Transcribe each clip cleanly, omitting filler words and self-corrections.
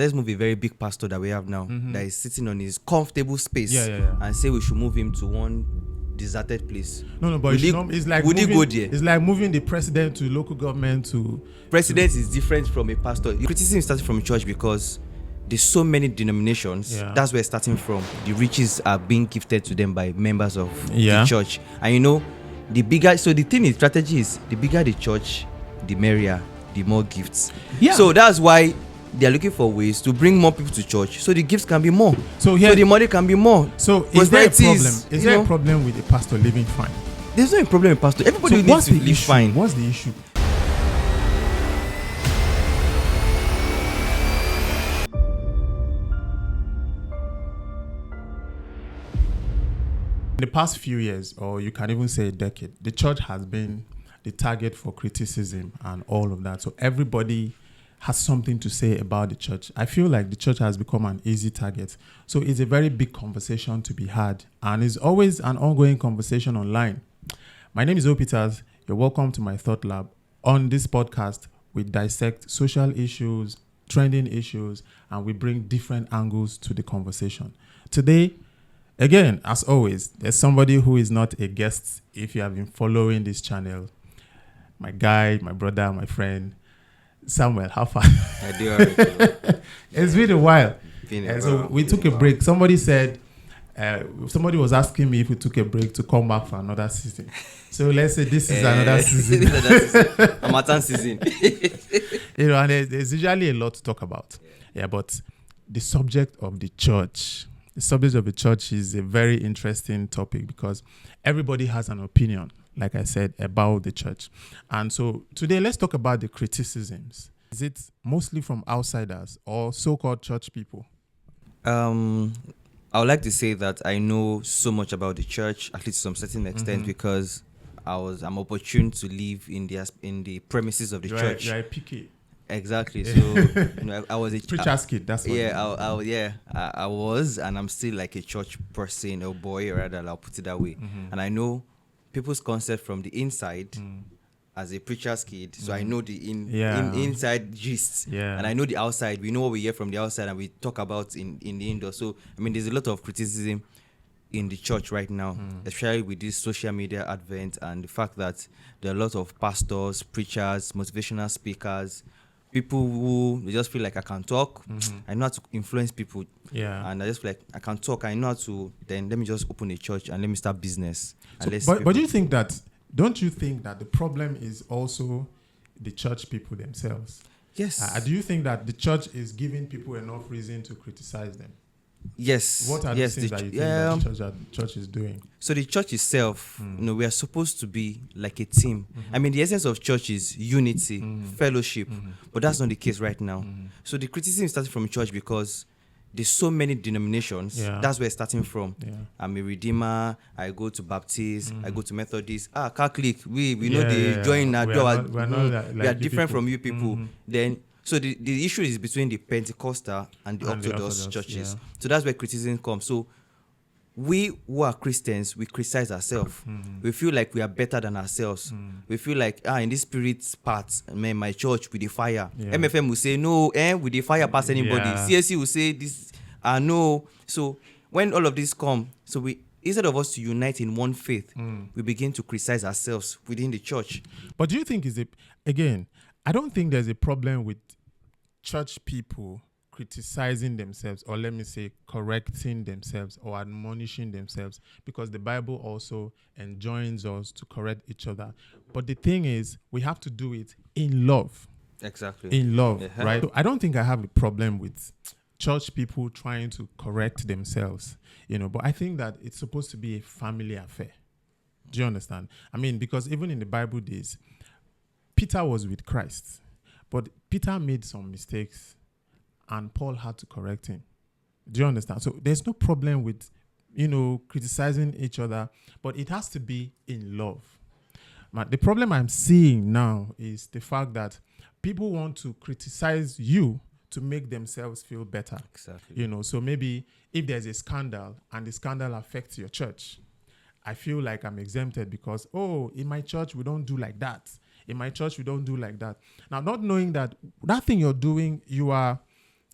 Let's move a very big pastor that we have now that is sitting on his comfortable space and say we should move him to one deserted place. No, but it's like would he go there? It's like moving the president to local government to. President is different from a pastor. Criticism started from a church because there's so many denominations. That's where it's starting from. The riches are being gifted to them by members of the church. And the bigger, so the thing is, strategy is the bigger the church, the merrier, the more gifts. So that's why they're looking for ways to bring more people to church so the gifts can be more. So the money can be more. So is there a problem? Is there a problem with the pastor living fine? There's no problem with pastor. Everybody needs to live fine. What's the issue? In the past few years, or you can even say a decade, the church has been the target for criticism and all of that. So everybody has something to say about the church. I feel like the church has become an easy target. So it's a very big conversation to be had. And it's always an ongoing conversation online. My name is Oga Pita. You're welcome to my Thought Lab. On this podcast, we dissect social issues, trending issues, and we bring different angles to the conversation. Today, again, as always, there's somebody who is not a guest if you have been following this channel. My guy, my brother, my friend, Samuel, how far? I do already. It's been a while. So we took a break. Somebody said, somebody was asking me if we took a break to come back for another season. So let's say this is another season. Amatan season. And there's usually a lot to talk about. But the subject of the church is a very interesting topic because everybody has an opinion, like I said, about the church. And so today, let's talk about the criticisms. Is it mostly from outsiders or so-called church people? I would like to say that I know so much about the church, at least to some certain extent, because I'm opportune to live in the premises of the church. You're a PK. Exactly. So I was a preacher's kid. That's what. I was, and I'm still like a church person or boy, or rather, I'll put it that way. And I know people's concept from the inside as a preacher's kid. So I know the inside gist, and I know the outside. We know what we hear from the outside, and we talk about in the indoor. So there's a lot of criticism in the church right now, especially with this social media advent and the fact that there are a lot of pastors, preachers, motivational speakers, people who they just feel like I can talk, I know how to influence people, and I just feel like I can talk, I know how to. Then let me just open a church and let me start business. But do you think that? Don't you think that the problem is also the church people themselves? Yes. Do you think that the church is giving people enough reason to criticize them? Yes. What are the things that you think that the church is doing? So the church itself, we are supposed to be like a team. The essence of church is unity, fellowship, but that's not the case right now. So the criticism started from church because there's so many denominations. That's where it's starting from. I'm a Redeemer. I go to Baptist. I go to Methodist. Catholic. We know they join our door. We are different from you people. Then. So the issue is between the Pentecostal and the Orthodox churches. So that's where criticism comes. So we who are Christians, we criticize ourselves. We feel like we are better than ourselves. We feel like, in this spirit part, my church with the fire. MFM will say, no, with the fire past anybody. CSC will say this, no. So when all of this come, so we instead of us to unite in one faith, we begin to criticize ourselves within the church. But do you think I don't think there's a problem with church people criticizing themselves, or let me say correcting themselves or admonishing themselves, because the Bible also enjoins us to correct each other. But the thing is, we have to do it in love. Exactly. In love, right? So I don't think I have a problem with church people trying to correct themselves, but I think that it's supposed to be a family affair. Do you understand? Because even in the Bible days, Peter was with Christ, but Peter made some mistakes and Paul had to correct him. Do you understand? So there's no problem with, criticizing each other, but it has to be in love. But the problem I'm seeing now is the fact that people want to criticize you to make themselves feel better. Exactly. So maybe if there's a scandal and the scandal affects your church, I feel like I'm exempted because, in my church, we don't do like that. In my church, we don't do like that. Now, not knowing that thing you're doing, you are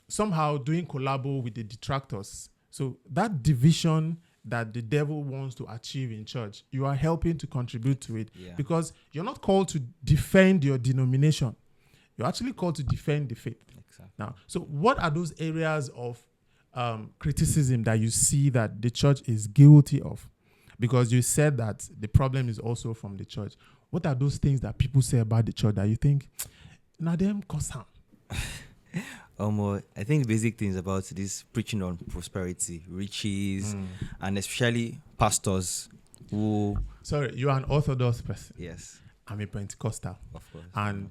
somehow doing collabo with the detractors. So that division that the devil wants to achieve in church, you are helping to contribute to it, because you're not called to defend your denomination. You're actually called to defend the faith. Exactly. Now, so what are those areas of criticism that you see that the church is guilty of? Because you said that the problem is also from the church. What are those things that people say about the church that you think, now them cause harm? I think basic things about this preaching on prosperity, riches, and especially pastors who... Sorry, you are an Orthodox person. Yes. I'm a Pentecostal. Of course. And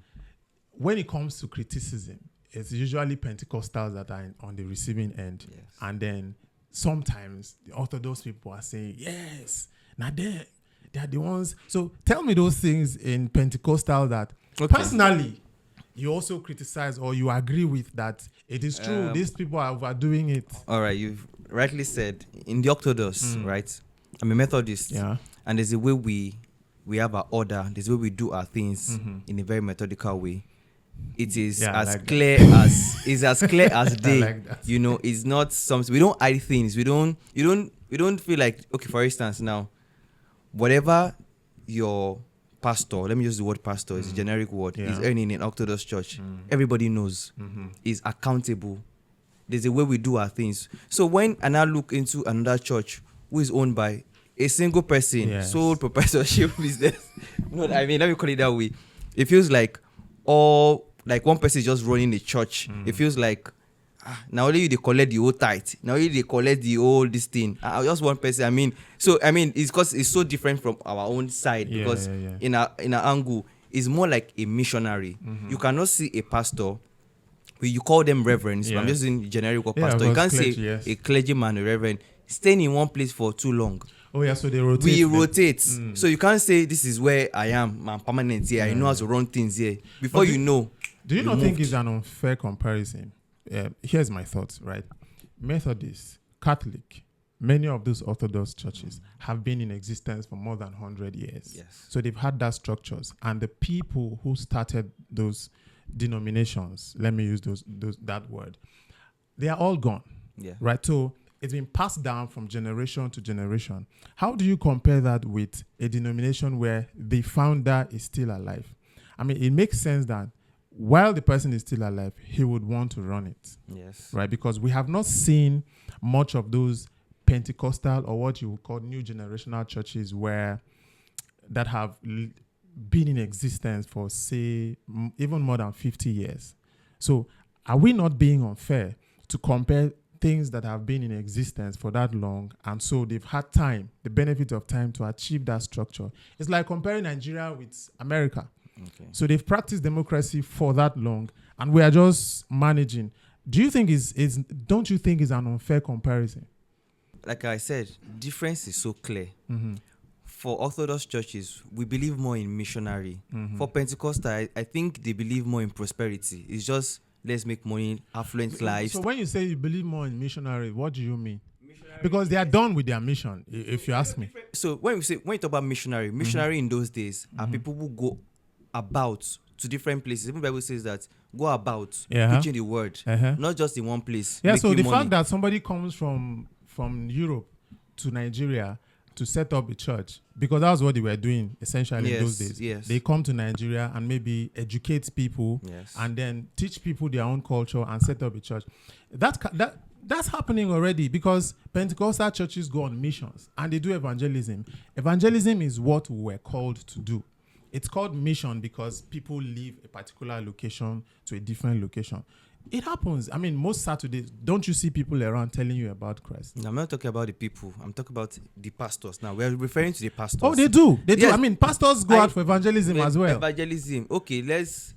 when it comes to criticism, it's usually Pentecostals that are on the receiving end. Yes. And then sometimes the Orthodox people are saying, yes, now they are the ones. So tell me those things in Pentecostal that personally you also criticize or you agree with, that it is true, these people are overdoing it. All right, you've rightly said, in the Orthodox, right? I'm a Methodist. Yeah. And there's a way we have our order. There's a way we do our things in a very methodical way. It is clear as day. like you know, it's not something, we don't hide things. We don't feel like, okay, for instance, now, whatever your pastor, let me use the word pastor, it's a generic word, is earning in Orthodox Church, everybody knows, is accountable. There's a way we do our things. So when I now look into another church who is owned by a single person, sole proprietorship business, let me call it that way. It feels like one person is just running the church. It feels like now only they collect the old tithe. Now only they collect the old this thing. Just one person. It's because it's so different from our own side. Because in our angle, it's more like a missionary. You cannot see a pastor. You call them reverends. But I'm just using generic word pastor. You can't say a clergyman, a reverend, staying in one place for too long. Oh yeah, so they rotate. We rotate. So you can't say this is where I am. I'm permanent here. I know how to run things here. Before you know. Do you not think it's an unfair comparison? Here's my thoughts, right? Methodist, Catholic, many of those Orthodox churches have been in existence for more than 100 years. Yes. So they've had that structures. And the people who started those denominations, let me use that word, they are all gone. Yeah. Right? So it's been passed down from generation to generation. How do you compare that with a denomination where the founder is still alive? It makes sense that while the person is still alive, he would want to run it. Yes. Right? Because we have not seen much of those Pentecostal or what you would call new generational churches that have been in existence for, say, even more than 50 years. So are we not being unfair to compare things that have been in existence for that long, and so they've had time, the benefit of time to achieve that structure? It's like comparing Nigeria with America. Okay. So they've practiced democracy for that long, and we are just managing. Do you think don't you think it's an unfair comparison? Like I said, difference is so clear. For Orthodox churches, we believe more in missionary. For Pentecostal, I think they believe more in prosperity. It's just, let's make money, affluent lives. So when you say you believe more in missionary, what do you mean? Because they are done with their mission, if you ask me. So when you talk about missionary in those days are people who go about to different places. Even the Bible says that go about preaching the word, not just in one place. Yeah, so the fact that somebody comes from Europe to Nigeria to set up a church, because that's what they were doing essentially in those days. Yes. They come to Nigeria and maybe educate people and then teach people their own culture and set up a church. That's happening already, because Pentecostal churches go on missions and they do evangelism. Evangelism is what we're called to do. It's called mission because people leave a particular location to a different location. It happens. Most Saturdays, don't you see people around telling you about Christ? No, I'm not talking about the people. I'm talking about the pastors. Now, we're referring to the pastors. Oh, they do. They do. Pastors go out for evangelism as well. Evangelism. Okay, let's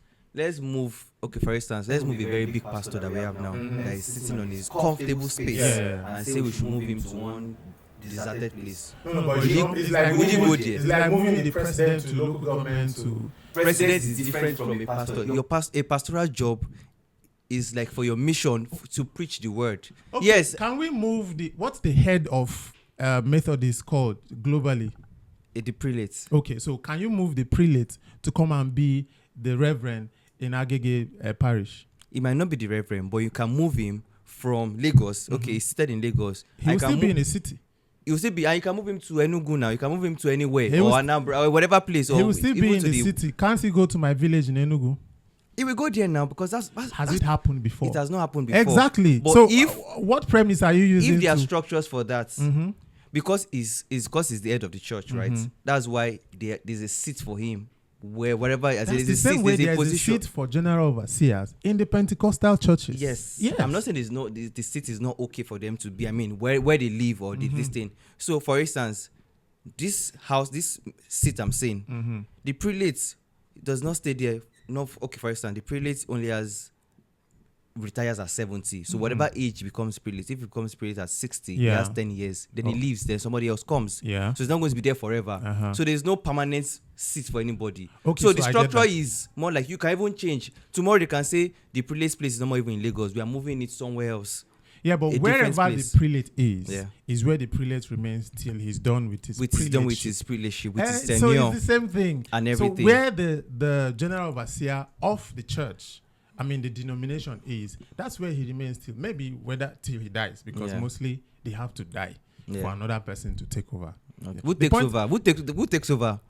move. Okay, for instance, let's move a very big pastor that we have now that is sitting on his comfortable space and say we should move him to one deserted place. No, but it's like moving the president to local government to... President is different from a pastor. A pastoral job is like for your mission to preach the word. Okay, yes. Can we move what's the head of Methodist called globally? The prelate. Okay, so can you move the prelate to come and be the reverend in Agege parish? It might not be the reverend, but you can move him from Lagos. Okay, he's seated in Lagos. He will still be in a city. He will still be, and you can move him to Enugu now. You can move him to anywhere, He or will Anambra, or whatever place. He will still be in the city. Can't he go to my village in Enugu? He will go there now because has it happened before? It has not happened before. Exactly. But so, if what premise are you using? If there are structures for that, because he's the head of the church, right? That's why there's a seat for him. Wherever that's the same way there's a seat for general overseers in the Pentecostal churches. Yes. I'm not saying the seat is not okay for them to be. I mean, where they live or this thing. So, for instance, this seat I'm saying, the prelate does not stay there. No, okay. For instance, the prelate only retires at 70. So whatever age becomes prelate, if he becomes prelate at 60, he has 10 years. Then he leaves. Then somebody else comes. Yeah. So it's not going to be there forever. So there's no permanent seat for anybody. Okay, so the structure is more like you can even change. Tomorrow they can say the prelate's place is not more even in Lagos. We are moving it somewhere else. Yeah, but wherever the prelate is where the prelate remains till he's done with his prelateship. Done with his prelateship, with his tenure. So it's the same thing. And everything. So where the general overseer of the church, I mean the denomination is, that's where he remains till maybe whether till he dies, because mostly they have to die for another person to take over. Okay. Who takes over?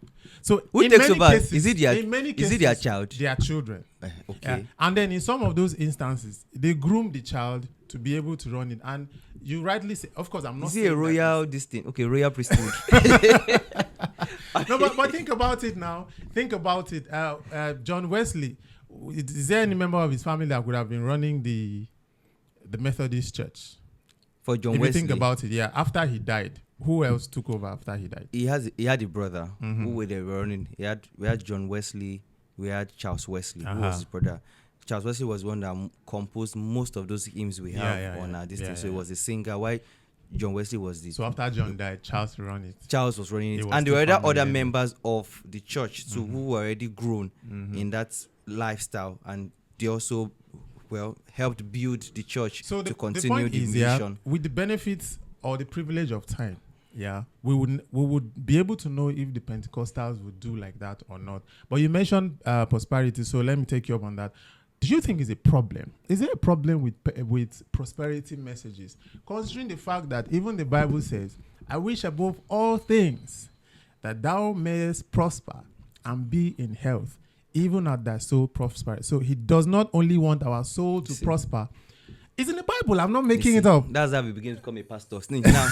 So who takes over? Is it their child? Their children. Okay. And then in some of those instances, they groom the child to be able to run it. And you rightly say, of course, I'm not saying a royal royal priesthood. No, but think about it now. Think about it. John Wesley, is there any member of his family that would have been running the Methodist Church? For John Wesley. If you think about it, after he died, who else took over after he died? He had a brother who were running. We had John Wesley. We had Charles Wesley, who was his brother. Charles Wesley was one that composed most of those hymns we have on our thing. So he was a singer. Why John Wesley was the... So after John died, Charles ran it. Charles was running it. And there were other members of the church too who were already grown in that lifestyle. And they also, helped build the church to continue the mission. With the benefits or the privilege of time, we would be able to know if the Pentecostals would do like that or not. But you mentioned prosperity, so let me take you up on that. Do you think it's a problem? Is there a problem with prosperity messages? Considering the fact that even the Bible says, I wish above all things that thou mayest prosper and be in health, even as thy soul prospers. So he does not only want our soul to prosper. It's in the Bible. I'm not making it up. That's how we begin to become a pastor. Now,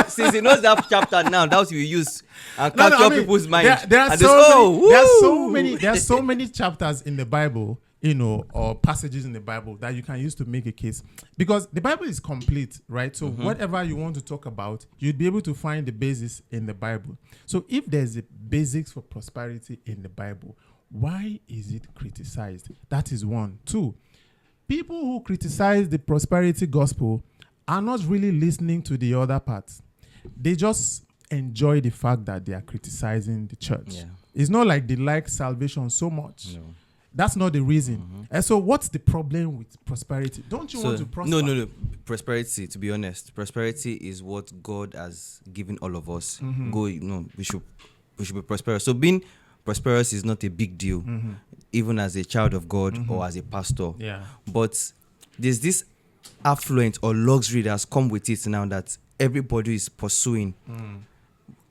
since he knows that chapter now, that's what we use and capture people's minds. There are so many chapters in the Bible, or passages in the Bible that you can use to make a case, because the Bible is complete, right? So whatever you want to talk about, you'd be able to find the basis in the Bible. So if there's a basics for prosperity in the Bible, why is it criticized? That is one. Two, people who criticize the prosperity gospel are not really listening to the other parts. They just enjoy the fact that they are criticizing the church. Yeah. It's not like they like salvation so much. No. That's not the reason. And so what's the problem with prosperity? Don't you want to prosper? No. Prosperity, to be honest, prosperity is what God has given all of us. We should be prosperous. So being prosperous is not a big deal, even as a child of God or as a pastor. Yeah. But there's this affluence or luxury that's come with it now that everybody is pursuing.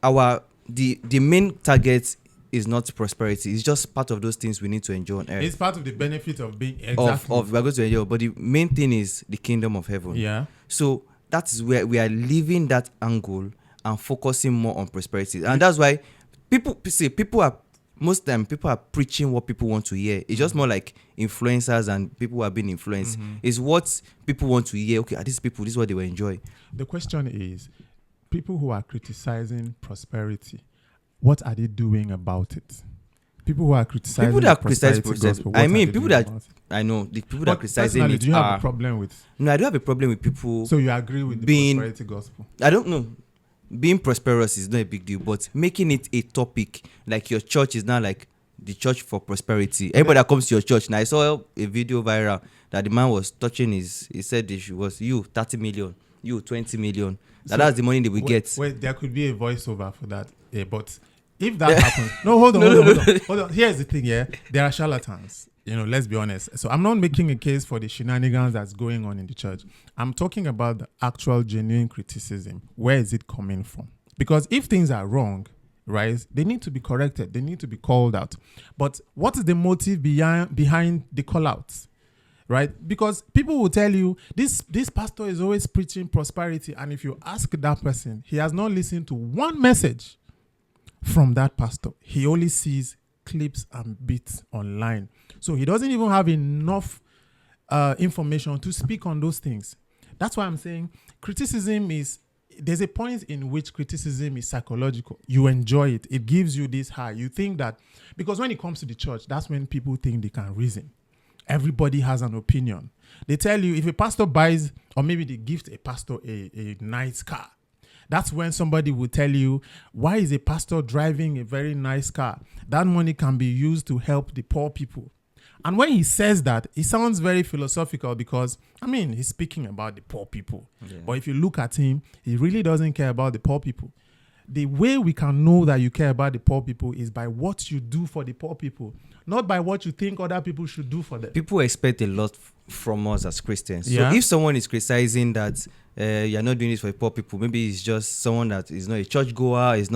The main target is not prosperity. It's just part of those things we need to enjoy on earth. It's part of the benefit of being we're going to enjoy. But the main thing is the kingdom of heaven. Yeah. So that's where we are leaving that angle and focusing more on prosperity. And that's why people are preaching what people want to hear. It's just more like influencers and people who are being influenced. It's what people want to hear. Okay, these people, this is what they will enjoy. The question is, people who are criticizing prosperity, what are they doing about it? People who are criticizing the prosperity gospel, I know the people that are criticizing it. Do you have a problem with? No, I don't have a problem with people. So you agree with the prosperity gospel? I don't know. Being prosperous is not a big deal, but making it a topic, like your church is now like the church for prosperity. Everybody that comes to your church. Now I saw a video viral that the man was touching he said it was you 30 million, you 20 million. That's the money that we get. Wait, there could be a voiceover for that. Yeah, but if that happens, hold on. Here's the thing, there are charlatans. let's be honest. So I'm not making a case for the shenanigans that's going on in the church. I'm talking about the actual genuine criticism. Where is it coming from? Because if things are wrong, right, they need to be corrected. They need to be called out. But what is the motive behind the call outs? Right? Because people will tell you, this pastor is always preaching prosperity. And if you ask that person, he has not listened to one message from that pastor. He only sees clips and bits online. So he doesn't even have enough information to speak on those things. That's why I'm saying there's a point in which criticism is psychological. You enjoy it. It gives you this high. You think that, because when it comes to the church, that's when people think they can reason. Everybody has an opinion. They tell you if a pastor buys, or maybe they gift a pastor a nice car, that's when somebody will tell you, why is a pastor driving a very nice car? That money can be used to help the poor people. And when he says that, it sounds very philosophical because, he's speaking about the poor people. Yeah. But if you look at him, he really doesn't care about the poor people. The way we can know that you care about the poor people is by what you do for the poor people, not by what you think other people should do for them. People expect a lot from us as Christians. Yeah. So if someone is criticizing that you're not doing this for the poor people, maybe it's just someone that is not a churchgoer, it's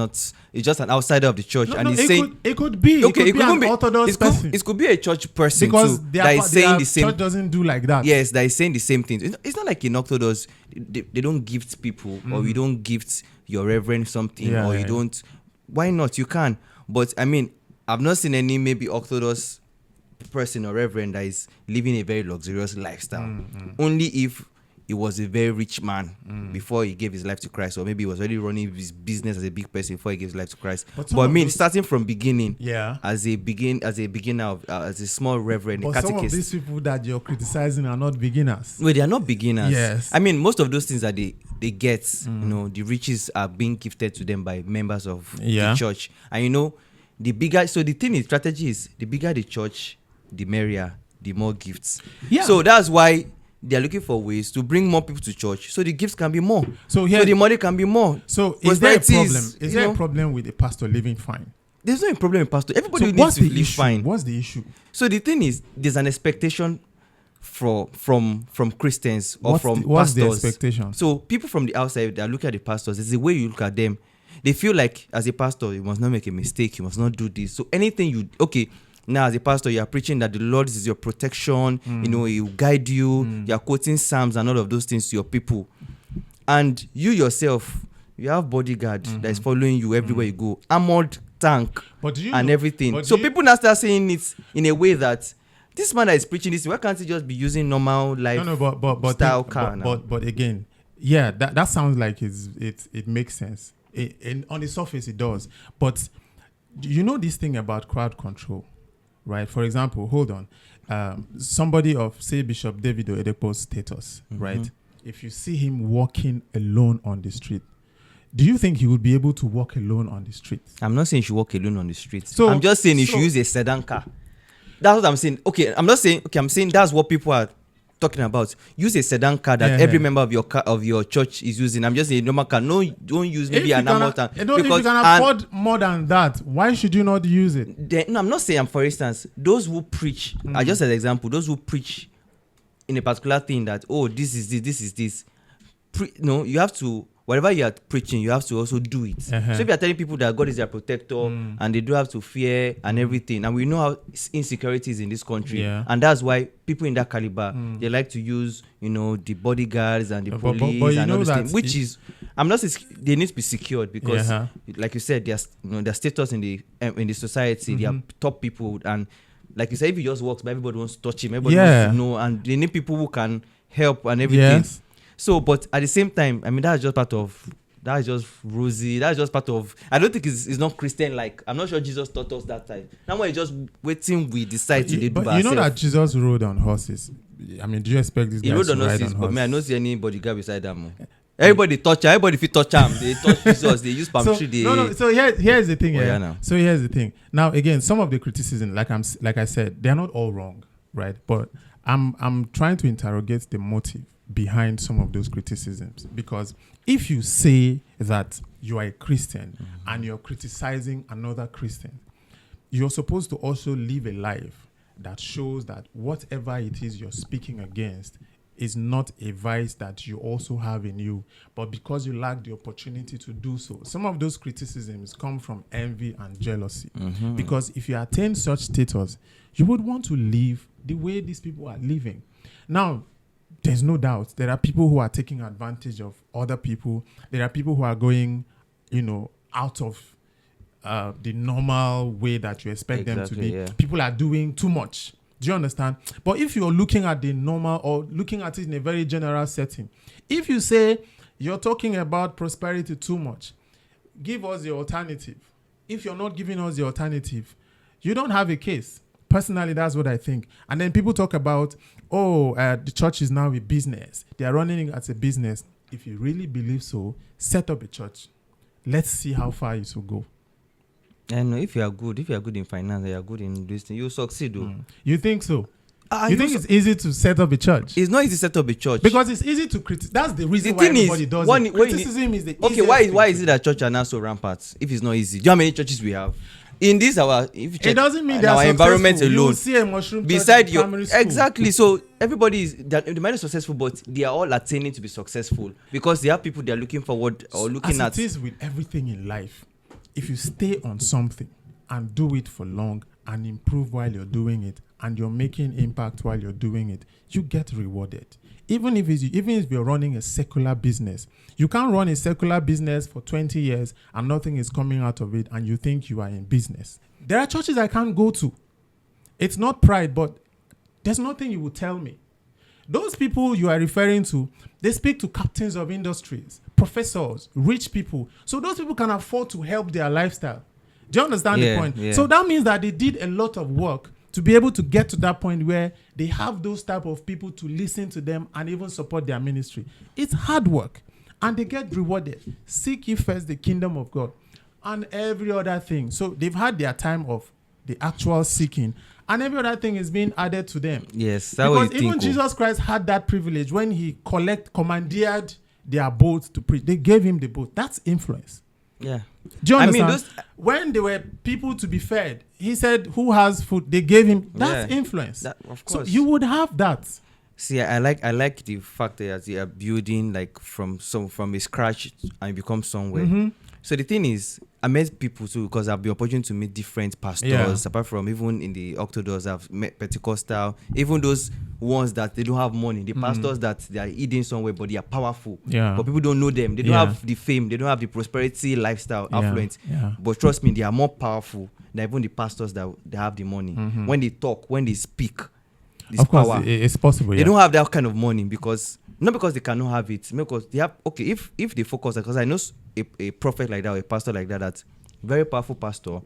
just an outsider of the church, he's saying it could be an Orthodox person. It could be a church person because too, that is saying the same. Church doesn't do like that. Yes, that is saying the same things. It's not like in Orthodox they don't gift people, or you don't gift your reverend something, or you don't. Why not? You can. But I've not seen any maybe Orthodox person or reverend that is living a very luxurious lifestyle. Only if he was a very rich man before he gave his life to Christ, or maybe he was already running his business as a big person before he gave his life to Christ. But starting from beginning, as a beginner, as a small reverend, but some of these people that you're criticizing are not beginners. Well, they are not beginners. Yes. Most of those things that they get, the riches are being gifted to them by members of the church. And the bigger, so the thing is, strategy is, the bigger the church, the merrier, the more gifts. Yeah. So that's why they are looking for ways to bring more people to church, so the gifts can be more. So the money can be more. So is there a problem? Is there a problem with a pastor living fine? There's no problem with pastor. Everybody needs to live fine. What's the issue? So the thing is, there's an expectation from Christians or from what's pastors. The expectation? So people from the outside, they look at the pastors. It's the way you look at them. They feel like, as a pastor, you must not make a mistake. You must not do this. So anything now as a pastor, you are preaching that the Lord is your protection. He will guide you. You are quoting Psalms and all of those things to your people. And you yourself, you have bodyguard that is following you everywhere you go. Armored tank and everything. So people now start saying it in a way that this man that is preaching this, why can't he just be using normal life style car now? But again, that sounds like it makes sense. On the surface, it does. But this thing about crowd control, right? For example, hold on. Somebody of, say, Bishop David Oyedepo's status, right? If you see him walking alone on the street, do you think he would be able to walk alone on the street? I'm not saying he should walk alone on the street. I'm just saying he should use a sedan car. That's what I'm saying. I'm saying that's what people are talking about. Use a sedan car that every member of your church is using. I'm just saying normal car. No, don't use maybe an normal car. If you can afford more than that, why should you not use it? I'm not saying, for instance, those who preach, just as an example, those who preach in a particular thing that, this is this. You have to, whatever you are preaching, you have to also do it. So if you are telling people that God is their protector and they do have to fear and everything, and we know how insecurity is in this country, and that's why people in that caliber, they like to use, the bodyguards and the police and all those things, which is, I'm not saying they need to be secured because, like you said, their status in the society, they are top people, and like you said, if he just walks by, everybody wants to touch him, everybody wants to know, and they need people who can help and everything. So, but at the same time, that's just part of, that's just rosy, that's just part of, I don't think it's not Christian-like. I'm not sure Jesus taught us that time. Now we're just waiting, we decide to do But you know that Jesus rode on horses. Do you expect this guy to ride on horses? But I don't see anybody guy beside them. Everybody touch him. Everybody fit touch him. They touch Jesus. They use palm tree. So here's the thing. So here's the thing. Now again, some of the criticism, like I said, they're not all wrong, right? But I'm trying to interrogate the motive behind some of those criticisms, because if you say that you are a Christian and you're criticizing another Christian, you're supposed to also live a life that shows that whatever it is you're speaking against is not a vice that you also have in you, but because you lack the opportunity to do so. Some of those criticisms come from envy and jealousy. Because if you attain such status, you would want to live the way these people are living. Now, there's no doubt there are people who are taking advantage of other people. There are people who are going, out of the normal way that you expect them to be. Yeah. People are doing too much. Do you understand? But if you're looking at the normal or looking at it in a very general setting, if you say you're talking about prosperity too much, give us the alternative. If you're not giving us the alternative, you don't have a case. Personally, that's what I think. And then people talk about, the church is now a business. They are running it as a business. If you really believe so, set up a church. Let's see how far it will go. And if you are good in finance, you are good in this thing, you'll succeed though. You think so? You think it's easy to set up a church? It's not easy to set up a church. Because it's easy to criticize. That's the reason why everybody does it. Criticism is the easiest Okay, why is it that church are now so rampant if it's not easy? Do you know how many churches we have? In this if you check, it doesn't mean our environment alone. You will see a mushroom beside church in your primary school. Exactly. So everybody is that they might be successful, but they are all attaining to be successful because they have people they are looking forward or looking at. As it is with everything in life, if you stay on something and do it for long and improve while you're doing it, and you're making impact while you're doing it, you get rewarded. Even if you're running a secular business, you can't run a secular business for 20 years and nothing is coming out of it and you think you are in business. There are churches I can't go to. It's not pride, but there's nothing you will tell me. Those people you are referring to, they speak to captains of industries, professors, rich people. So those people can afford to help their lifestyle. Do you understand the point? Yeah. So that means that they did a lot of work to be able to get to that point where they have those type of people to listen to them and even support their ministry. It's hard work and they get rewarded. Seek ye first the kingdom of God and every other thing. So they've had their time of the actual seeking and every other thing is being added to them. Yes, because even Jesus Christ had that privilege when he commandeered their boat to preach. They gave him the boat. That's influence. Yeah. Do you understand? When there were people to be fed, he said, who has food? They gave him. That's influence. Of course. So you would have that. See, I like the fact that they are building like from a scratch and become somewhere. Mm-hmm. So the thing is, I met people too because I've been opportunity to meet different pastors. Apart from even in the Orthodox, I've met Pentecostal. Even those ones that they don't have money, the pastors that they are hidden somewhere, but they are powerful. Yeah. But people don't know them. They don't have the fame. They don't have the prosperity lifestyle affluence. Yeah. But trust me, they are more powerful than even the pastors that they have the money. Mm-hmm. When they talk, when they speak, this of course, power. it's possible. They don't have that kind of money because not because they cannot have it, because they have. Okay, if they focus, because I know a prophet like that, or a pastor like that, very powerful pastor,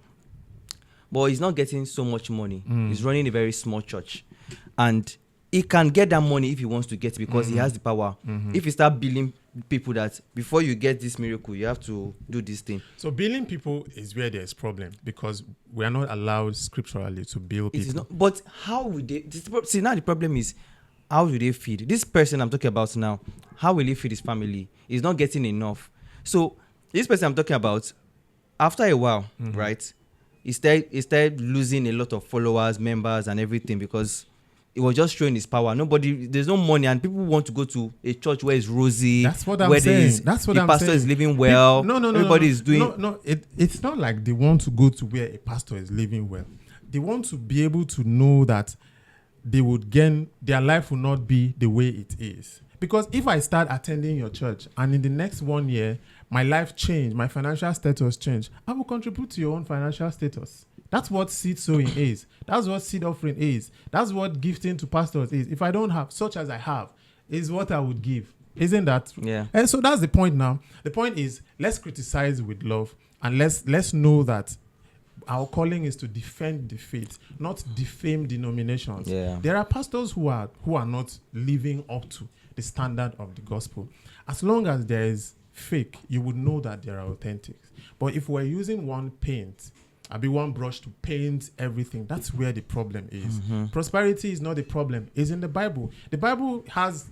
but he's not getting so much money. He's running a very small church, and he can get that money if he wants to get it because he has the power. If you start billing people that before you get this miracle, you have to do this thing. So billing people is where there's problem because we are not allowed scripturally to bill people. It is not. But how will they? See, now the problem is, how do they feed this person I'm talking about now? How will he feed his family? He's not getting enough. So this person I'm talking about, after a while, right, he started losing a lot of followers, members, and everything because he was just showing his power. There's no money, and people want to go to a church where it's rosy. That's what I'm saying. That's what the I'm pastor saying. is living well. No. Everybody is doing. No. It's not like they want to go to where a pastor is living well. They want to be able to know that they would gain, their life will not be the way it is. Because if I start attending your church and in the next 1 year, my life changed, my financial status changed, I will contribute to your own financial status. That's what seed sowing is. That's what seed offering is. That's what gifting to pastors is. If I don't have, such as I have, is what I would give. Isn't that? Yeah. And so that's the point now. The point is, let's criticize with love and let's know that our calling is to defend the faith, not defame denominations. Yeah. There are pastors who are not living up to the standard of the gospel. As long as there is fake, you would know that they are authentic. But if we're using one brush to paint everything, that's where the problem is. Prosperity is not the problem. It's in the Bible. The Bible has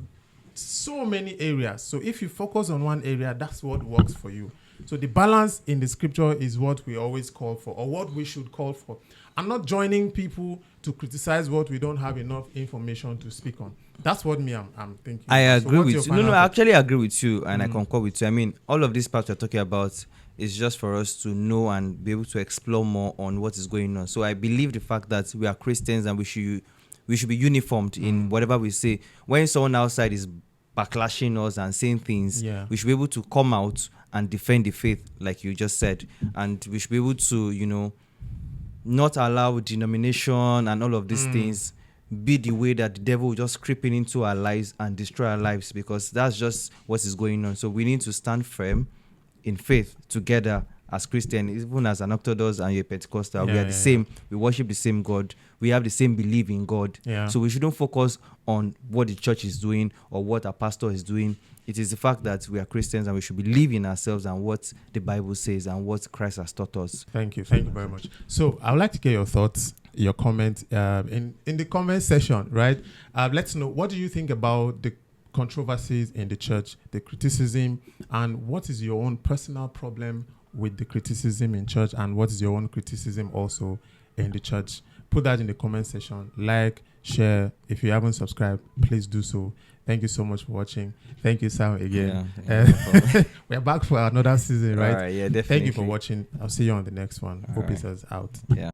so many areas. So if you focus on one area, that's what works for you. So the balance in the scripture is what we always call for, or what we should call for. I'm not joining people to criticize what we don't have enough information to speak on. That's what I'm thinking. I agree what's your with you. final I thought? actually agree with you, and I concur with you. I mean, all of these parts we're talking about is just for us to know and be able to explore more on what is going on. So I believe the fact that we are Christians and we should be uniformed in whatever we say. When someone outside is backlashing us and saying things, we should be able to come out and defend the faith, like you just said, and we should be able to, not allow denomination and all of these things be the way that the devil will just creeping into our lives and destroy our lives, because that's just what is going on. So we need to stand firm in faith together as Christians, even as an Orthodox and you're Pentecostal. We are the same. We worship the same God. We have the same belief in God. So we shouldn't focus on what the church is doing or what our pastor is doing. It is the fact that we are Christians and we should believe in ourselves and what the Bible says and what Christ has taught us. Thank you very much. So I would like to get your thoughts, your comments in the comment section, right? Let's know, what do you think about the controversies in the church, the criticism, and what is your own personal problem with the criticism in church, and what is your own criticism also in the church? Put that in the comment section. Like, share. If you haven't subscribed, please do so. Thank you so much for watching. Thank you, Sam, again. We're back for another season, right? All right, yeah, definitely. Thank you for watching. I'll see you on the next one. Hope it's out. Yeah.